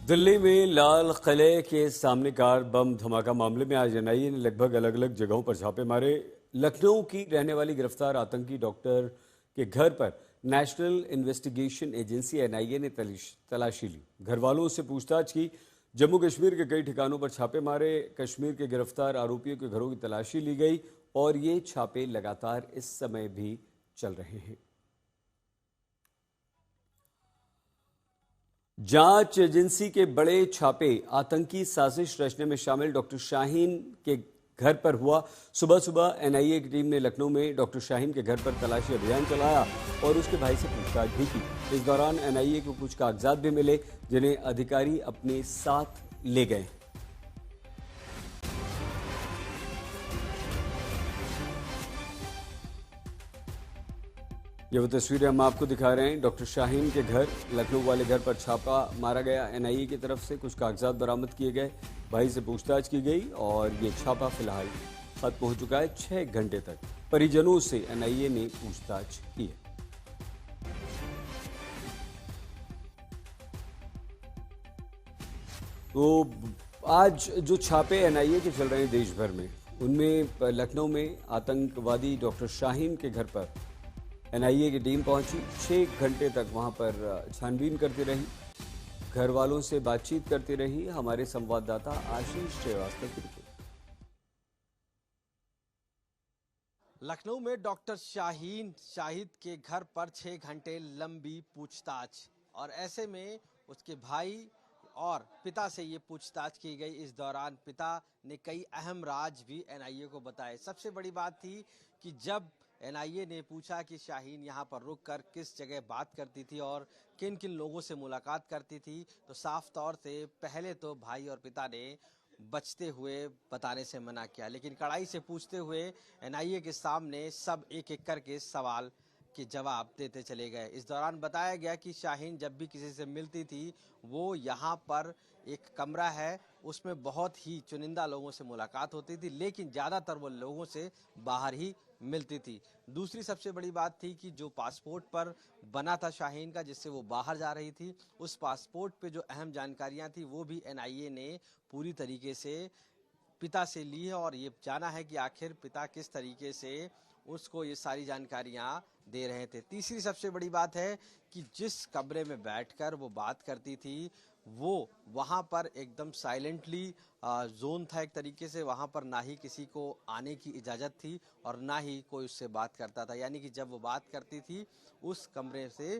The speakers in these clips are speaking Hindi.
दिल्ली में लाल किले के सामने कार बम धमाका मामले में आज एनआईए ने लगभग अलग अलग जगहों पर छापे मारे। लखनऊ की रहने वाली गिरफ्तार आतंकी डॉक्टर के घर पर नेशनल इन्वेस्टिगेशन एजेंसी एनआईए ने तलाशी ली, घर वालों से पूछताछ की। जम्मू कश्मीर के कई ठिकानों पर छापे मारे, कश्मीर के गिरफ्तार आरोपियों के घरों की तलाशी ली गई और ये छापे लगातार इस समय भी चल रहे हैं। जांच एजेंसी के बड़े छापे आतंकी साजिश रचने में शामिल डॉक्टर शाहीन के घर पर हुआ। सुबह सुबह एनआईए की टीम ने लखनऊ में डॉक्टर शाहीन के घर पर तलाशी अभियान चलाया और उसके भाई से पूछताछ भी की। इस दौरान एनआईए को कुछ कागजात भी मिले जिन्हें अधिकारी अपने साथ ले गए। ये वो तस्वीरें हम आपको दिखा रहे हैं। डॉक्टर शाहीन के घर, लखनऊ वाले घर पर छापा मारा गया एनआईए की तरफ से, कुछ कागजात बरामद किए गए, भाई से पूछताछ की गई और ये छापा फिलहाल खत्म हो चुका है। 6 घंटे तक परिजनों से एनआईए ने पूछताछ की है। तो आज जो छापे एनआईए के चल रहे हैं देश भर में, उनमें लखनऊ में आतंकवादी डॉक्टर शाहीन के घर पर एनआईए की टीम पहुंची। 6 घंटे तक वहां पर छानबीन करती रही, घर वालों से बातचीत करती रही। हमारे संवाददाता आशीष श्रीवास्तव की रिपोर्ट। लखनऊ में डॉक्टर शाहिद के घर पर 6 घंटे लंबी पूछताछ, और ऐसे में उसके भाई और पिता से ये पूछताछ की गई। इस दौरान पिता ने कई अहम राज भी एनआईए को बताए। सबसे बड़ी बात थी कि जब एनआईए ने पूछा कि शाहीन यहाँ पर रुककर किस जगह बात करती थी और किन किन लोगों से मुलाकात करती थी, तो साफ तौर से पहले तो भाई और पिता ने बचते हुए बताने से मना किया, लेकिन कड़ाई से पूछते हुए एनआईए के सामने सब एक एक करके सवाल के जवाब देते चले गए। इस दौरान बताया गया कि शाहीन जब भी किसी से मिलती थी, वो यहाँ पर एक कमरा है, उसमें बहुत ही चुनिंदा लोगों से मुलाकात होती थी, लेकिन ज़्यादातर वो लोगों से बाहर ही मिलती थी। दूसरी सबसे बड़ी बात थी कि जो पासपोर्ट पर बना था शाहीन का, जिससे वो बाहर जा रही थी, उस पासपोर्ट पे जो अहम जानकारियां थी वो भी एनआईए ने पूरी तरीके से पिता से ली है और ये जाना है कि आखिर पिता किस तरीके से उसको ये सारी जानकारियां दे रहे थे। तीसरी सबसे बड़ी बात है कि जिस कमरे में बैठकर वो बात करती थी, वो वहाँ पर एकदम साइलेंटली जोन था एक तरीके से। वहाँ पर ना ही किसी को आने की इजाज़त थी और ना ही कोई उससे बात करता था, यानी कि जब वो बात करती थी उस कमरे से,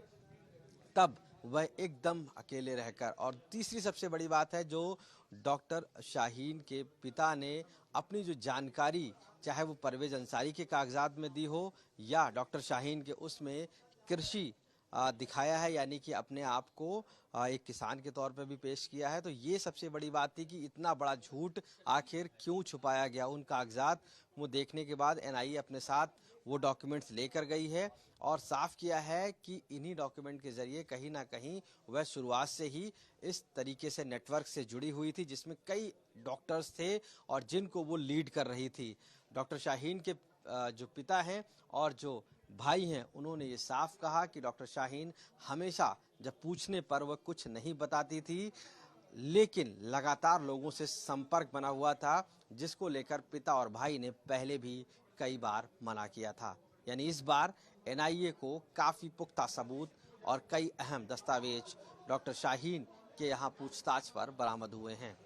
तब वह एकदम अकेले रहकर। और तीसरी सबसे बड़ी बात है, जो डॉक्टर शाहीन के पिता ने अपनी जो जानकारी, चाहे वो परवेज अंसारी के कागजात में दी हो या डॉक्टर शाहीन के उसमें कृषि दिखाया है, यानी कि अपने आप को एक किसान के तौर पर भी पेश किया है। तो ये सबसे बड़ी बात थी कि इतना बड़ा झूठ आखिर क्यों छुपाया गया। उन कागजात वो देखने के बाद एनआईए अपने साथ वो डॉक्यूमेंट्स लेकर गई है और साफ किया है कि इन्हीं डॉक्यूमेंट के जरिए कहीं ना कहीं वह शुरुआत से ही इस तरीके से नेटवर्क से जुड़ी हुई थी, जिसमें कई डॉक्टर्स थे और जिनको वो लीड कर रही थी। डॉक्टर शाहीन के जो पिता हैं और जो भाई हैं, उन्होंने ये साफ कहा कि डॉक्टर शाहीन हमेशा जब पूछने पर वह कुछ नहीं बताती थी, लेकिन लगातार लोगों से संपर्क बना हुआ था, जिसको लेकर पिता और भाई ने पहले भी कई बार मना किया था। यानी इस बार एनआईए को काफ़ी पुख्ता सबूत और कई अहम दस्तावेज डॉक्टर शाहीन के यहाँ पूछताछ पर बरामद हुए हैं।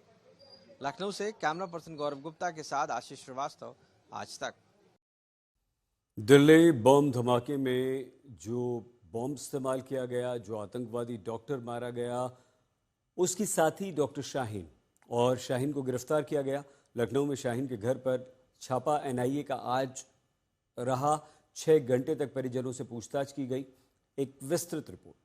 लखनऊ से कैमरा पर्सन गौरव गुप्ता के साथ आशीष श्रीवास्तव, आज तक। दिल्ली बम धमाके में जो बॉम्ब इस्तेमाल किया गया, जो आतंकवादी डॉक्टर मारा गया, उसकी साथी डॉक्टर शाहीन, और शाहीन को गिरफ्तार किया गया। लखनऊ में शाहीन के घर पर छापा एनआईए का आज रहा। 6 घंटे तक परिजनों से पूछताछ की गई। एक विस्तृत रिपोर्ट।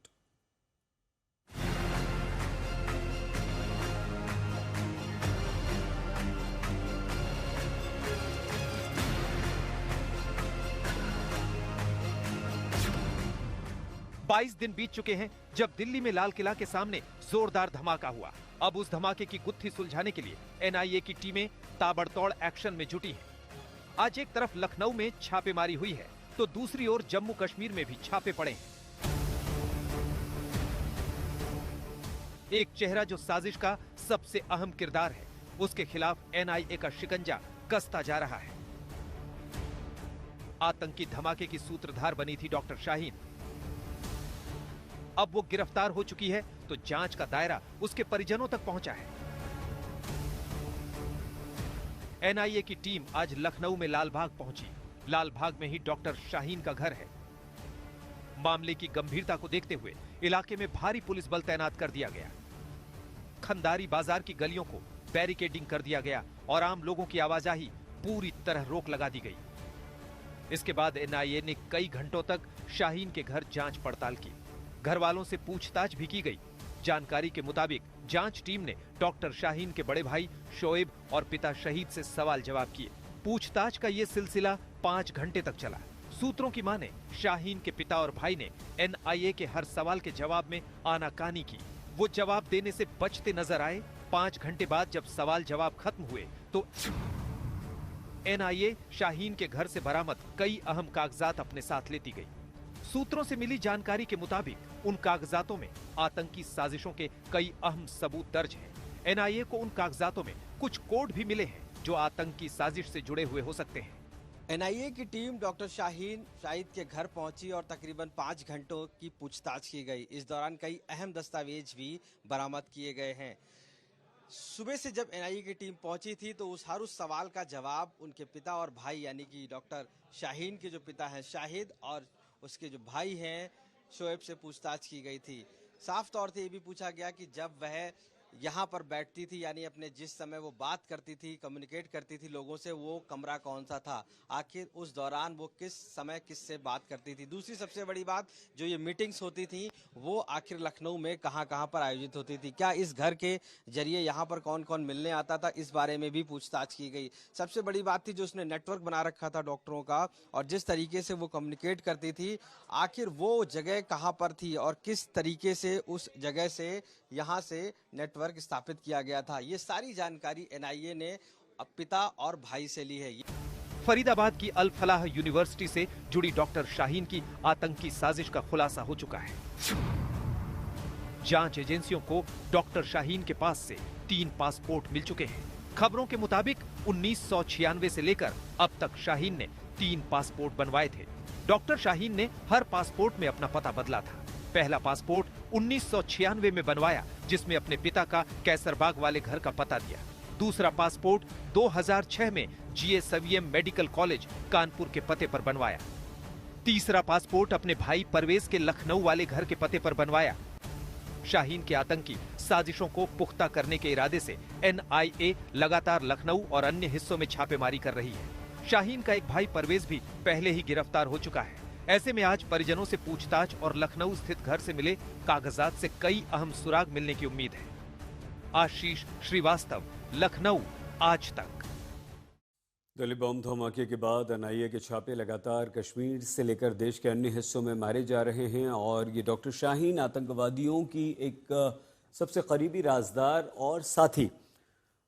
22 दिन बीत चुके हैं जब दिल्ली में लाल किला के सामने जोरदार धमाका हुआ। अब उस धमाके की गुत्थी सुलझाने के लिए एनआईए की टीमें ताबड़तोड़ एक्शन में जुटी हैं। आज एक तरफ लखनऊ में छापेमारी हुई है तो दूसरी ओर जम्मू कश्मीर में भी छापे पड़े हैं। एक चेहरा जो साजिश का सबसे अहम किरदार है, उसके खिलाफ एनआईए का शिकंजा कसता जा रहा है। आतंकी धमाके की सूत्रधार बनी थी डॉक्टर शाहीन। अब वो गिरफ्तार हो चुकी है तो जांच का दायरा उसके परिजनों तक पहुंचा है। एनआईए की टीम आज लखनऊ में लालबाग पहुंची। लालबाग में ही डॉक्टर शाहीन का घर है। मामले की गंभीरता को देखते हुए इलाके में भारी पुलिस बल तैनात कर दिया गया। खंदारी बाजार की गलियों को बैरिकेडिंग कर दिया गया और आम लोगों की आवाजाही पूरी तरह रोक लगा दी गई। इसके बाद एनआईए ने कई घंटों तक शाहीन के घर जांच पड़ताल की। घर वालों से पूछताछ भी की गई। जानकारी के मुताबिक जांच टीम ने डॉक्टर शाहीन के बड़े भाई शोएब और पिता शहीद से सवाल जवाब किए। पूछताछ का यह सिलसिला 5 घंटे तक चला। सूत्रों की माने शाहीन के पिता और भाई ने एनआईए के हर सवाल के जवाब में आनाकानी की। वो जवाब देने से बचते नजर आए। 5 घंटे बाद जब सवाल जवाब खत्म हुए तो एनआईए शाहीन के घर से बरामद कई अहम कागजात अपने साथ लेती गई। सूत्रों से मिली जानकारी के मुताबिक उन कागजातों में आतंकी साजिशों के कई अहम सबूत दर्ज हैं। एनआईए को उन कागजातों में कुछ कोड भी मिले हैं जो आतंकी साजिश से जुड़े हुए हो सकते हैं। एनआईए की टीम डॉक्टर शाहिद के घर पहुंची और तकरीबन 5 घंटों की पूछताछ की गई। इस दौरान कई अहम दस्तावेज भी बरामद किए गए हैं। सुबह से जब एनआईए की टीम पहुंची थी तो उस सवाल का जवाब उनके पिता और भाई यानी कि डॉक्टर शाहीन के जो पिता हैं शाहिद और उसके जो भाई हैं शोएब से पूछताछ की गई थी। साफ तौर से ये भी पूछा गया कि जब वह यहाँ पर बैठती थी यानी अपने जिस समय वो बात करती थी, कम्युनिकेट करती थी लोगों से, वो कमरा कौन सा था, आखिर उस दौरान वो किस समय किससे बात करती थी। दूसरी सबसे बड़ी बात, जो ये मीटिंग्स होती थी वो आखिर लखनऊ में कहाँ कहाँ पर आयोजित होती थी, क्या इस घर के जरिए यहाँ पर कौन कौन मिलने आता था, इस बारे में भी पूछताछ की गई। सबसे बड़ी बात थी जो उसने नेटवर्क बना रखा था डॉक्टरों का और जिस तरीके से वो कम्युनिकेट करती थी, आखिर वो जगह कहाँ पर थी और किस तरीके से उस जगह से यहाँ से नेटवर्क स्थापित किया गया था। ये सारी जानकारी एनआईए ने पिता और भाई से ली है। फरीदाबाद की अल फलाह यूनिवर्सिटी से जुड़ी डॉक्टर शाहीन की आतंकी साजिश का खुलासा हो चुका है। जांच एजेंसियों को डॉक्टर शाहीन के पास से 3 पासपोर्ट मिल चुके हैं। खबरों के मुताबिक 1996 से लेकर अब तक शाहीन ने 3 पासपोर्ट बनवाए थे। डॉक्टर शाहीन ने हर पासपोर्ट में अपना पता बदला था। पहला पासपोर्ट 1996 में बनवाया जिसमें अपने पिता का कैसरबाग वाले घर का पता दिया। दूसरा पासपोर्ट 2006 में जीएसवीएम मेडिकल कॉलेज कानपुर के पते पर बनवाया। तीसरा पासपोर्ट अपने भाई परवेज के लखनऊ वाले घर के पते पर बनवाया। शाहीन के आतंकी साजिशों को पुख्ता करने के इरादे से एनआईए लगातार लखनऊ और अन्य हिस्सों में छापेमारी कर रही है। शाहीन का एक भाई परवेज भी पहले ही गिरफ्तार हो चुका है। ऐसे में आज परिजनों से पूछताछ और लखनऊ स्थित घर से मिले कागजात से कई अहम सुराग मिलने की उम्मीद है। आशीष श्रीवास्तव, लखनऊ, आज तक। दिल्ली बम धमाके के बाद एनआईए के छापे लगातार कश्मीर से लेकर देश के अन्य हिस्सों में मारे जा रहे हैं और ये डॉक्टर शाहीन आतंकवादियों की एक सबसे करीबी राजदार और साथी।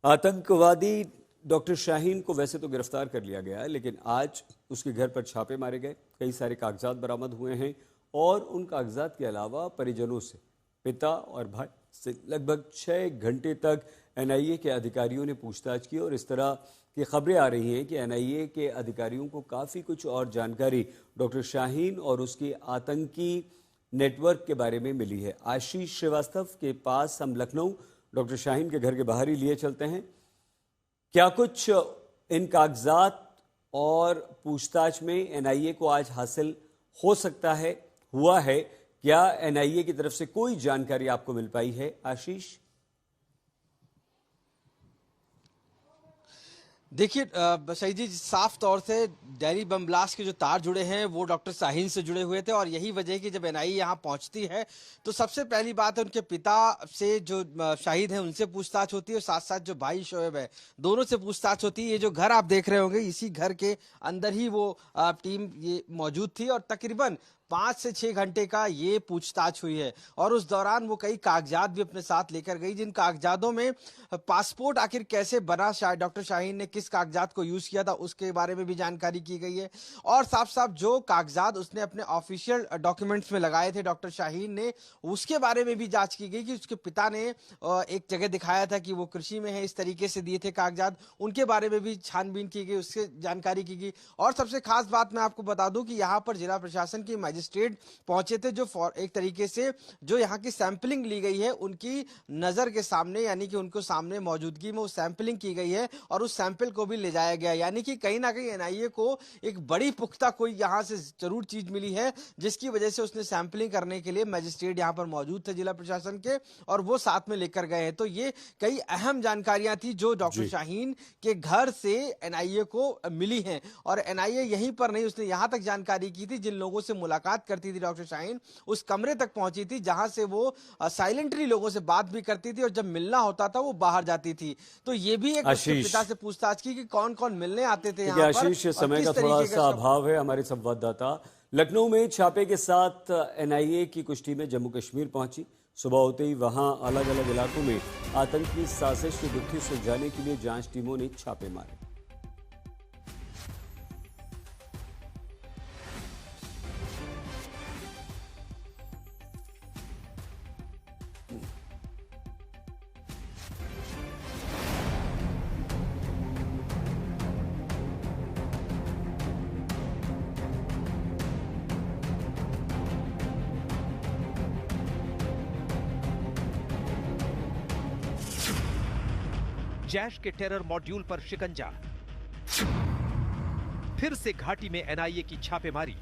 आतंकवादी डॉक्टर शाहीन को वैसे तो गिरफ्तार कर लिया गया है, लेकिन आज उसके घर पर छापे मारे गए, कई सारे कागजात बरामद हुए हैं और उन कागजात के अलावा परिजनों से, पिता और भाई से लगभग 6 घंटे तक एनआईए के अधिकारियों ने पूछताछ की और इस तरह की खबरें आ रही हैं कि एनआईए के अधिकारियों को काफ़ी कुछ और जानकारी डॉक्टर शाहीन और उसकी आतंकी नेटवर्क के बारे में मिली है। आशीष श्रीवास्तव के पास हम लखनऊ डॉक्टर शाहीन के घर के बाहर ही लिए चलते हैं। क्या कुछ इन कागजात और पूछताछ में एनआईए को आज हासिल हो सकता है, हुआ है? क्या एनआईए की तरफ से कोई जानकारी आपको मिल पाई है, आशीष? देखिए सही जी, साफ तौर से दिल्ली बम ब्लास्ट के जो तार जुड़े हैं वो डॉक्टर शाहीन से जुड़े हुए थे और यही वजह है कि जब एनआईए यहाँ पहुँचती है तो सबसे पहली बात है उनके पिता से जो शहीद हैं उनसे पूछताछ होती है और साथ साथ जो भाई शोएब है दोनों से पूछताछ होती है। ये जो घर आप देख रहे होंगे इसी घर के अंदर ही वो टीम ये मौजूद थी और तकरीबन 5 से 6 घंटे का ये पूछताछ हुई है और उस दौरान वो कई कागजात भी अपने साथ लेकर गई, जिन कागजातों में पासपोर्ट आखिर कैसे बना, डॉक्टर शाहीन ने किस कागजात को यूज किया था उसके बारे में भी जानकारी की गई है और साफ साफ जो कागजात उसने अपने ऑफिशियल डॉक्यूमेंट्स में लगाए थे डॉक्टर शाहीन ने, उसके बारे में भी जांच की गई कि उसके पिता ने एक जगह दिखाया था कि वो कृषि में है, इस तरीके से दिए थे कागजात, उनके बारे में भी छानबीन की गई, उससे जानकारी की गई। और सबसे खास बात मैं आपको बता दूं कि यहाँ पर जिला प्रशासन के मजिस्ट्रेट पहुंचे थे, जो एक तरीके से जो यहाँ की सैंपलिंग ली गई है उनकी नजर के सामने, यानी कि उनको सामने मौजूदगी में वो सैंपलिंग की गई है और उस सैंपल को भी ले जाया गया, यानी कि कहीं ना कहीं एनआईए को एक बड़ी पुख्ता कोई यहाँ से जरूर चीज मिली है, जिसकी वजह से उसने सैंपलिंग करने के लिए मजिस्ट्रेट यहाँ पर मौजूद थे जिला प्रशासन के और वो साथ में लेकर गए हैं। तो ये कई अहम जानकारियां थी जो डॉक्टर शाहीन के घर से एनआईए को मिली हैं और एनआईए यहीं पर नहीं, उसने यहां तक जानकारी की थी, जिन लोगों से मुलाकात करती थी डॉक्टर शाहीन उस कमरे तक पहुंची थी जहां से वो साइलेंटली लोगों से बात भी करती थी और जब मिलना होता था वो बाहर जाती थी। तो ये भी एक उसके पिता से पूछताछ की कि कौन कौन मिलने आते थे यहाँ पर। आशीष, समय का थोड़ा सा अभाव है, हमारे संवाददाता लखनऊ में छापे के साथ एनआईए की कुछ टीमें जम्मू कश्मीर पहुंची। सुबह होते ही वहां अलग अलग इलाकों में आतंकी साजिश की गुत्थी सुलझाने के लिए जांच टीमों ने छापे मारे। जैश के टेरर मॉड्यूल पर शिकंजा, फिर से घाटी में एनआईए की छापेमारी,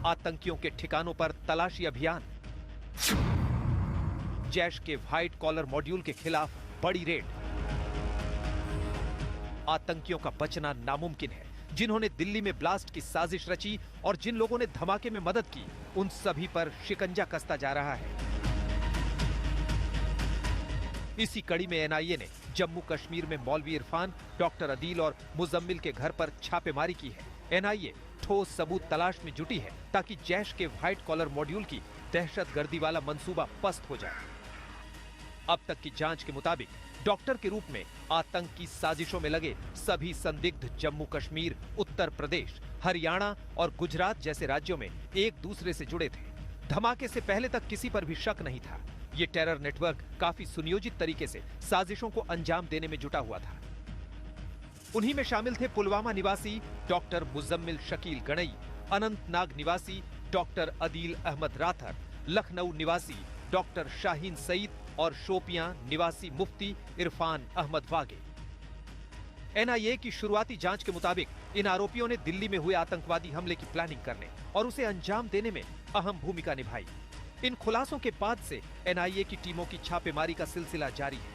आतंकियों के ठिकानों पर तलाशी अभियान, जैश के व्हाइट कॉलर मॉड्यूल के खिलाफ बड़ी रेड। आतंकियों का बचना नामुमकिन है। जिन्होंने दिल्ली में ब्लास्ट की साजिश रची और जिन लोगों ने धमाके में मदद की, उन सभी पर शिकंजा कसता जा रहा है। इसी कड़ी में एनआईए ने जम्मू कश्मीर में मौलवी इरफान, डॉक्टर अदील और मुजम्मिल के घर पर छापेमारी की है। एनआईए ठोस सबूत तलाश में जुटी है ताकि जैश के व्हाइट कॉलर मॉड्यूल की दहशतगर्दी वाला मंसूबा पस्त हो जाए। अब तक की जांच के मुताबिक डॉक्टर के रूप में आतंक की साजिशों में लगे सभी संदिग्ध जम्मू कश्मीर, उत्तर प्रदेश, हरियाणा और गुजरात जैसे राज्यों में एक दूसरे से जुड़े थे। धमाके से पहले तक किसी पर भी शक नहीं था। ये टेरर नेटवर्क काफी सुनियोजित तरीके से साजिशों को अंजाम देने में जुटा हुआ था। उन्हीं में शामिल थे पुलवामा निवासी डॉक्टर मुजम्मिल शकील गणई, अनंतनाग निवासी डॉक्टर अदील अहमद राथर, लखनऊ निवासी डॉक्टर शाहीन सईद और शोपियां निवासी मुफ्ती इरफान अहमद वागे। एनआईए की शुरुआती जांच के मुताबिक इन आरोपियों ने दिल्ली में हुए आतंकवादी हमले की प्लानिंग करने और उसे अंजाम देने में अहम भूमिका निभाई। इन खुलासों के बाद से एनआईए की टीमों की छापेमारी का सिलसिला जारी है।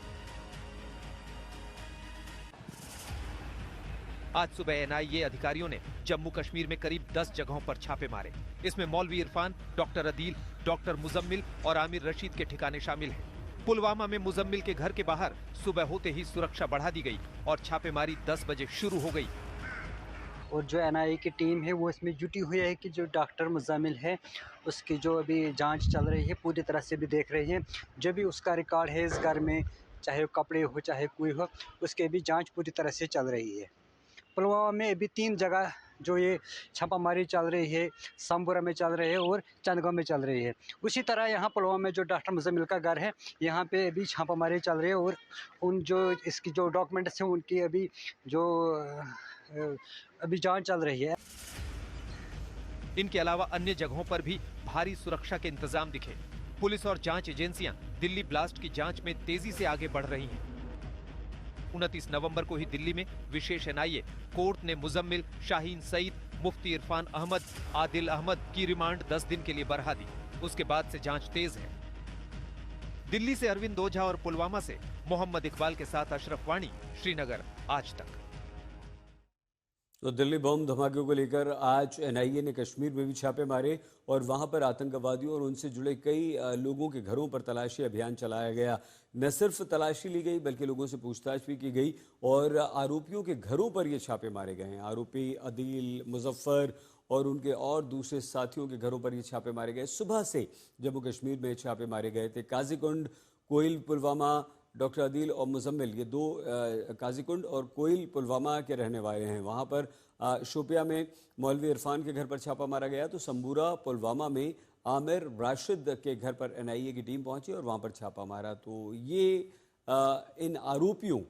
आज सुबह एनआईए अधिकारियों ने जम्मू कश्मीर में करीब 10 जगहों पर छापे मारे। इसमें मौलवी इरफान, डॉक्टर अदील, डॉक्टर मुजम्मिल और आमिर रशीद के ठिकाने शामिल हैं। पुलवामा में मुजम्मिल के घर के बाहर सुबह होते ही सुरक्षा बढ़ा दी गई और छापेमारी 10 बजे शुरू हो गई। और जो एनआईए की टीम है वो इसमें जुटी हुई है कि जो डॉक्टर मुजम्मिल है उसकी जो अभी जांच चल रही है पूरी तरह से भी देख रही है। जो भी उसका रिकॉर्ड है इस घर में, चाहे कपड़े हो चाहे कोई हो, उसके भी जांच पूरी तरह से चल रही है। पुलवामा में अभी 3 जगह जो ये छापामारी चल रही है, संबुरा में चल रही है और चंदगांव में चल रही है। उसी तरह यहाँ पुलवामा में जो डॉक्टर मुजम्मिल का घर है यहाँ पे अभी छापामारी चल रही है और उन जो इसकी जो डॉक्यूमेंट्स हैं उनकी अभी जांच चल रही है। इनके अलावा अन्य जगहों पर भी भारी सुरक्षा के इंतजाम दिखे। पुलिस और जांच एजेंसियां दिल्ली ब्लास्ट की जांच में तेजी से आगे बढ़ रही हैं। 29 नवंबर को ही दिल्ली में विशेष एनआईए कोर्ट ने मुजम्मिल, शाहीन सईद, मुफ्ती इरफान अहमद, आदिल अहमद की रिमांड 10 दिन के लिए बढ़ा दी। उसके बाद से जांच तेज है। दिल्ली से अरविंद ओझा और पुलवामा से मोहम्मद इकबाल के साथ अशरफ वाणी, श्रीनगर, आज तक। तो दिल्ली बम धमाके को लेकर आज एनआईए ने कश्मीर में भी छापे मारे और वहां पर आतंकवादियों और उनसे जुड़े कई लोगों के घरों पर तलाशी अभियान चलाया गया। न सिर्फ तलाशी ली गई बल्कि लोगों से पूछताछ भी की गई और आरोपियों के घरों पर ये छापे मारे गए हैं। आरोपी अदील, मुजफ्फर और उनके और दूसरे साथियों के घरों पर ये छापे मारे गए। सुबह से जम्मू कश्मीर में छापे मारे गए थे। काजीकुंड, कोइल, पुलवामा, डॉक्टर अदील और मुजम्मिल, ये दो काजीकुंड और कोइल पुलवामा के रहने वाले हैं। वहाँ पर शोपिया में मौलवी इरफान के घर पर छापा मारा गया, तो संबूरा पुलवामा में आमिर राशिद के घर पर NIA की टीम पहुंची और वहाँ पर छापा मारा। तो ये इन आरोपियों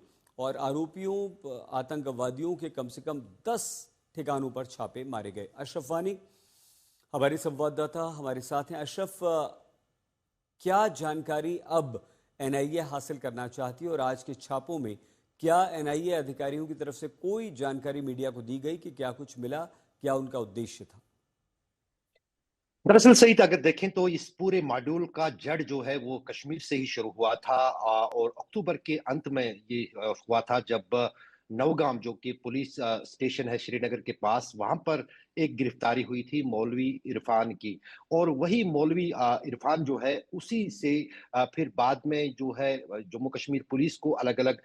आतंकवादियों के कम से कम 10 ठिकानों पर छापे मारे गए। अशरफ वानी हमारे संवाददाता हमारे साथ हैं। अशरफ, क्या जानकारी अब NIA हासिल करना चाहती है और आज के छापों में क्या NIA अधिकारियों की तरफ से कोई जानकारी मीडिया को दी गई कि क्या कुछ मिला, क्या उनका उद्देश्य था? दरअसल सही अगर देखें तो इस पूरे मॉड्यूल का जड़ जो है वो कश्मीर से ही शुरू हुआ था और अक्टूबर के अंत में ये हुआ था जब नवगाम जो कि पुलिस स्टेशन है श्रीनगर के पास, वहां पर एक गिरफ्तारी हुई थी मौलवी इरफान की। और वही मौलवी इरफान जो है उसी से फिर बाद में जो है जम्मू कश्मीर पुलिस को अलग अलग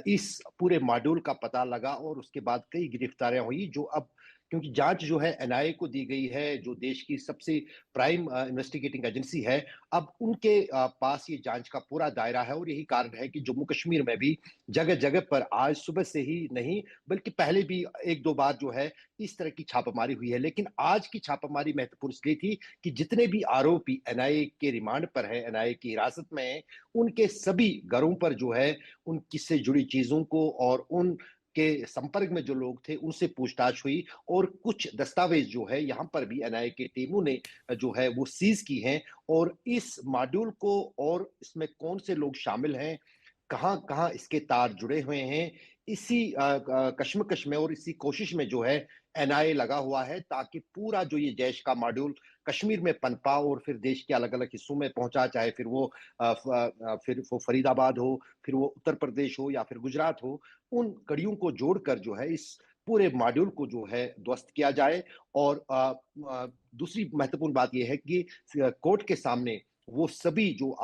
इस पूरे मॉड्यूल का पता लगा और उसके बाद कई गिरफ्तारियां हुई जो अब क्योंकि जांच जो है NIA को दी गई है, जो देश की सबसे प्राइम इन्वेस्टिगेटिंग एजेंसी है, अब उनके पास ये जांच का पूरा दायरा है और यही कारण है कि जम्मू कश्मीर में भी जगह जगह पर आज सुबह से ही नहीं बल्कि पहले भी एक दो बार जो है इस तरह की छापामारी हुई है। लेकिन आज की छापामारी महत्वपूर्ण इसलिए थी कि जितने भी आरोपी NIA के रिमांड पर है, NIA की हिरासत में है, उनके सभी घरों पर जो है उन किससे जुड़ी चीजों को और उन के संपर्क में जो लोग थे उनसे पूछताछ हुई और कुछ दस्तावेज जो है यहाँ पर भी NIA की टीमों ने जो है वो सीज की हैं। और इस मॉड्यूल को और इसमें कौन से लोग शामिल हैं, कहाँ कहाँ इसके तार जुड़े हुए हैं, इसी कश्मकश में और इसी कोशिश में जो है NIA लगा हुआ है ताकि पूरा जो ये जैश का मॉड्यूल कश्मीर में पनपा और फिर देश के अलग अलग हिस्सों में पहुंचा, चाहे फिर वो फरीदाबाद हो, फिर वो उत्तर प्रदेश हो या फिर गुजरात हो, उन कड़ियों को जोड़कर जो है इस पूरे मॉड्यूल को जो है ध्वस्त किया जाए। और दूसरी महत्वपूर्ण बात यह है कि कोर्ट के सामने वो सभी जो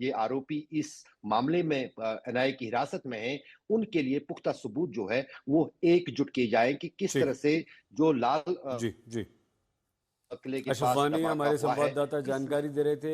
ये आरोपी इस मामले में NIA की हिरासत में हैं, उनके लिए पुख्ता सबूत जो है वो एकजुट किए जाए कि किस तरह से जो लाल जी जी किले के अशरफ पास वानी धमाका हमारे हुआ है संवाददाता जानकारी दे रहे थे।